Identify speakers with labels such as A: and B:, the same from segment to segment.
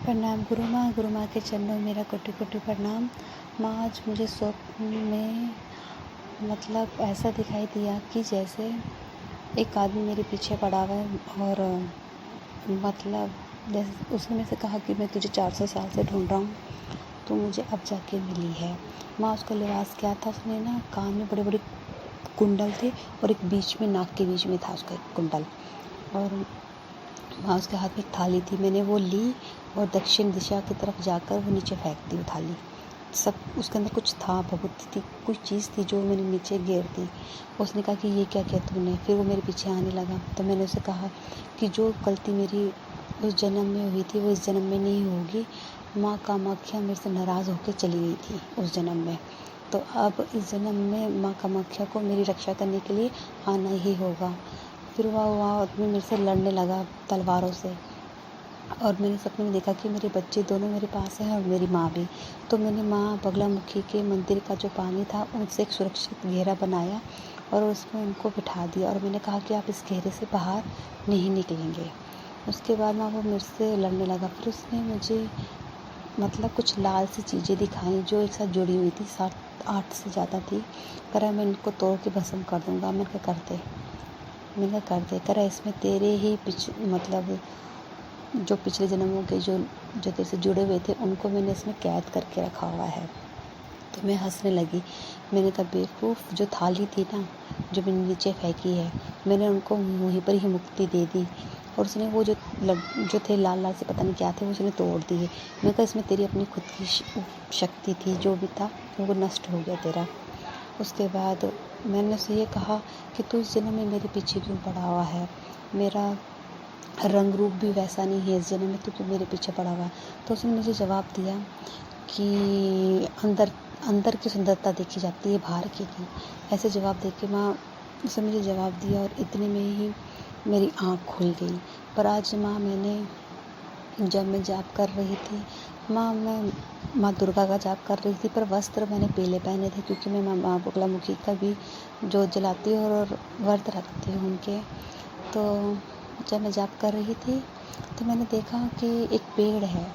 A: प्रणाम गुरु माँ के चरणों में मेरा कोटि कोटि प्रणाम। माँ, आज मुझे स्वप्न में मतलब ऐसा दिखाई दिया कि जैसे एक आदमी मेरे पीछे पड़ा हुआ है और मतलब जैसे उसने मुझसे कहा कि मैं तुझे 400 साल से ढूंढ रहा हूँ, तो मुझे अब जाके मिली है। माँ, उसका लिबास क्या था, उसने ना कान में बड़े बड़े कुंडल थे और एक बीच में नाक के बीच में था उसका एक कुंडल, और माँ उसके हाथ में एक थाली थी। मैंने वो ली और दक्षिण दिशा की तरफ जाकर वो नीचे फेंक दी वो थाली। सब उसके अंदर कुछ था, भभूति थी, कुछ चीज़ थी जो मैंने नीचे गिर दी। उसने कहा कि ये क्या किया तूने। फिर वो मेरे पीछे आने लगा, तो मैंने उसे कहा कि जो गलती मेरी उस जन्म में हुई थी वो इस जन्म में नहीं होगी। माँ कामाख्या मेरे से नाराज़ होकर चली गई थी उस जन्म में, तो अब इस जन्म में माँ कामाख्या को मेरी रक्षा करने के लिए आना ही होगा। फिर वह आदमी मेरे से लड़ने लगा तलवारों से, और मैंने सपने में देखा कि मेरे बच्चे दोनों मेरे पास हैं और मेरी माँ भी। तो मैंने माँ बगलामुखी के मंदिर का जो पानी था उनसे एक सुरक्षित घेरा बनाया और उसमें उनको बिठा दिया, और मैंने कहा कि आप इस घेरे से बाहर नहीं निकलेंगे। उसके बाद माँ वो मेरे से लड़ने लगा। फिर उसने मुझे मतलब कुछ लाल सी चीज़ें दिखाई जो एक साथ जुड़ी हुई थी, 7-8 से ज़्यादा थी। कह रहा मैं इनको तोड़ के भस्म कर दूँगा। मैंने कहा कर दे। कह रहा इसमें तेरे ही मतलब जो पिछले जन्मों के जो तेरे से जुड़े हुए थे उनको मैंने इसमें कैद करके रखा हुआ है। तो मैं हंसने लगी। मैंने कहा बेवकूफ़, जो थाली थी ना जो मैंने नीचे फेंकी है, मैंने उनको वहीं पर ही मुक्ति दे दी, और उसने वो जो थे लाल से पता नहीं क्या थे, वो उसने तोड़ दिए। मैंने कहा इसमें तेरी अपनी खुद की शक्ति थी, जो भी था वो नष्ट हो गया तेरा। उसके बाद मैंने उसे ये कहा कि तू इस जन्म में मेरे पीछे क्यों पड़ा हुआ है, मेरा रंग रूप भी वैसा नहीं है इस जन्म में, तो मेरे पीछे पड़ा हुआ है। तो उसने मुझे जवाब दिया कि अंदर की सुंदरता देखी जाती है, बाहर की नहीं। ऐसे जवाब दे के माँ उसने मुझे जवाब दिया, और इतने में ही मेरी आँख खुल गई। पर आज माँ जब मैं जाप कर रही थी, मैं माँ दुर्गा का जाप कर रही थी, पर वस्त्र मैंने पीले पहने थे क्योंकि मैं माँ बगलामुखी का भी जोत जलाती हूँ और व्रत रखती हूँ उनके। तो जब मैं जाप कर रही थी तो मैंने देखा कि एक पेड़ है,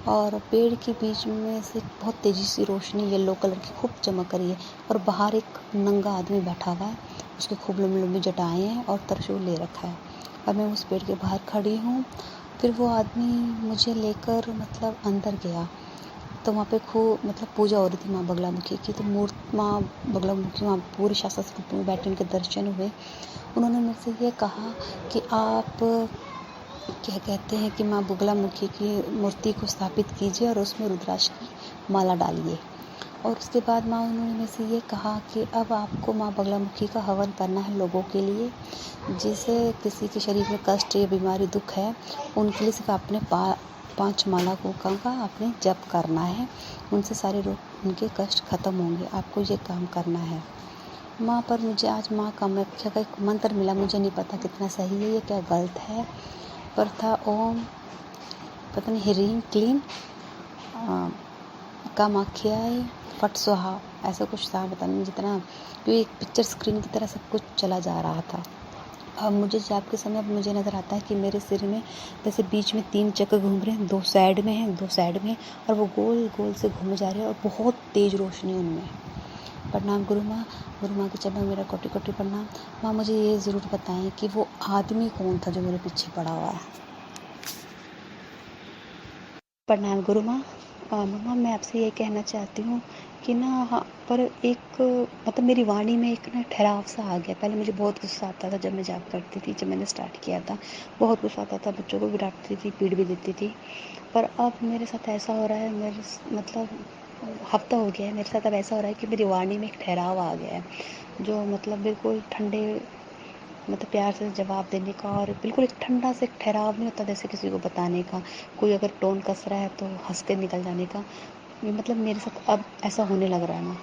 A: और पेड़ के बीच में से बहुत तेज़ी से रोशनी येलो कलर की खूब चमक रही है, और बाहर एक नंगा आदमी बैठा हुआ है, उसकी खूब लंबी लंबी जटाएँ हैं और त्रिशूल ले रखा है, और मैं उस पेड़ के बाहर खड़ी हूँ। फिर वो आदमी मुझे लेकर मतलब अंदर गया, तो वहाँ पे खूब मतलब पूजा हो रही थी माँ बगलामुखी की। तो माँ बगलामुखी वहाँ पूरे शास्त्र रूप में बैठे, उनके दर्शन हुए। उन्होंने मुझसे ये कहा कि आप क्या कहते हैं कि माँ बगलामुखी की मूर्ति को स्थापित कीजिए और उसमें रुद्राक्ष की माला डालिए। और उसके बाद माँ उन्होंने मुझसे ये कहा कि अब आपको माँ बगलामुखी का हवन करना है लोगों के लिए, जिसे किसी के शरीर में कष्ट या बीमारी दुख है, उनके लिए सिर्फ अपने 5 माला का आपने जप करना है, उनसे सारे रोग उनके कष्ट खत्म होंगे। आपको ये काम करना है माँ। पर मुझे आज माँ कामाख्या का एक मंत्र मिला, मुझे नहीं पता कितना सही है ये क्या गलत है, पर था ओम पता नहीं ह्रीं क्लीं कामाख्याय फट स्वाहा, ऐसा कुछ था, पता नहीं जितना, क्योंकि एक पिक्चर स्क्रीन की तरह सब कुछ चला जा रहा था। अब मुझे जाप के समय मुझे नज़र आता है कि मेरे सिर में जैसे बीच में 3 चक्र घूम रहे हैं, 2 साइड में हैं, 2 साइड में, और वो गोल गोल से घूमे जा रहे हैं और बहुत तेज़ रोशनी उनमें है। प्रणाम गुरु माँ के चरणों में मेरा कोटि कोटि प्रणाम। माँ, मुझे ये ज़रूर बताएं कि वो आदमी कौन था जो मेरे पीछे पड़ा हुआ है। प्रणाम गुरु माँ। मम्मा, मैं आपसे ये कहना चाहती हूँ कि ना हाँ, पर एक मतलब मेरी वाणी में एक ना ठहराव सा आ गया। पहले मुझे बहुत गुस्सा आता था जब मैं जाप करती थी, जब मैंने स्टार्ट किया था बहुत गुस्सा आता था, बच्चों को भी डांटती थी, पीट भी देती थी। पर अब मेरे साथ ऐसा हो रहा है, मतलब हफ्ता हो गया है मेरे साथ, अब ऐसा हो रहा है कि मेरी वाणी में एक ठहराव आ गया है, जो मतलब बिल्कुल ठंडे मतलब प्यार से जवाब देने का, और बिल्कुल एक ठंडा से एक ठहराव नहीं होता जैसे किसी को बताने का, कोई अगर टोन कस रहा है तो हंस के निकल जाने का, मतलब मेरे साथ अब ऐसा होने लग रहा है ना।